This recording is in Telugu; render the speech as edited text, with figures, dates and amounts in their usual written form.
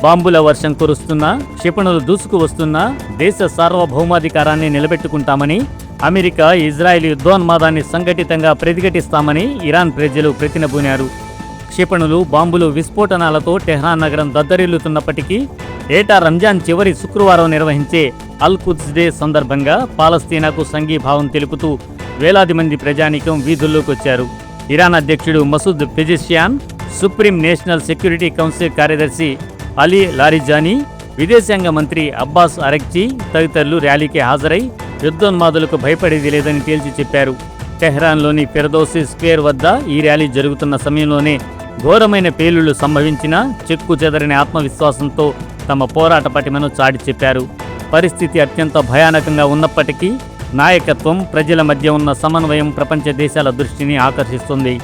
బాంబుల వర్షం కురుస్తున్నా, క్షిపణులు దూసుకు వస్తున్నా దేశ సార్వభౌమాధికారాన్ని నిలబెట్టుకుంటామని, అమెరికా ఇజ్రాయెల్ యుద్ధోన్మాదాన్ని సంఘటితంగా ప్రతిఘటిస్తామని ఇరాన్ ప్రజలు ప్రతినబూనారు. క్షిపణులు, బాంబులు, విస్ఫోటనాలతో టెహ్రాన్ నగరం దద్దరిల్లుతున్నప్పటికీ ఏటా రంజాన్ చివరి శుక్రవారం నిర్వహించే అల్ కుద్స్ డే సందర్భంగా పాలస్తీనాకు సంఘీభావం తెలుపుతూ వేలాది మంది ప్రజానీకం వీధుల్లోకి వచ్చారు. ఇరాన్ అధ్యక్షుడు Masoud Pezeshkian, supreme national security council కార్యదర్శి అలీ లారిజానీ, విదేశాంగ మంత్రి అబ్బాస్ అరగ్చి తదితరులు ర్యాలీకి హాజరై యుద్ధోన్మాదులకు భయపడేది లేదని తేల్చి చెప్పారు. టెహ్రాన్లోని ఫిర్దౌసీ స్క్వేర్ వద్ద ఈ ర్యాలీ జరుగుతున్న సమయంలోనే ఘోరమైన పేలుళ్లు సంభవించినా చెక్కు చెదరని ఆత్మవిశ్వాసంతో తమ పోరాట పటిమను చాటి చెప్పారు. పరిస్థితి అత్యంత భయానకంగా ఉన్నప్పటికీ నాయకత్వం, ప్రజల మధ్య ఉన్న సమన్వయం ప్రపంచ దేశాల దృష్టిని ఆకర్షిస్తుంది.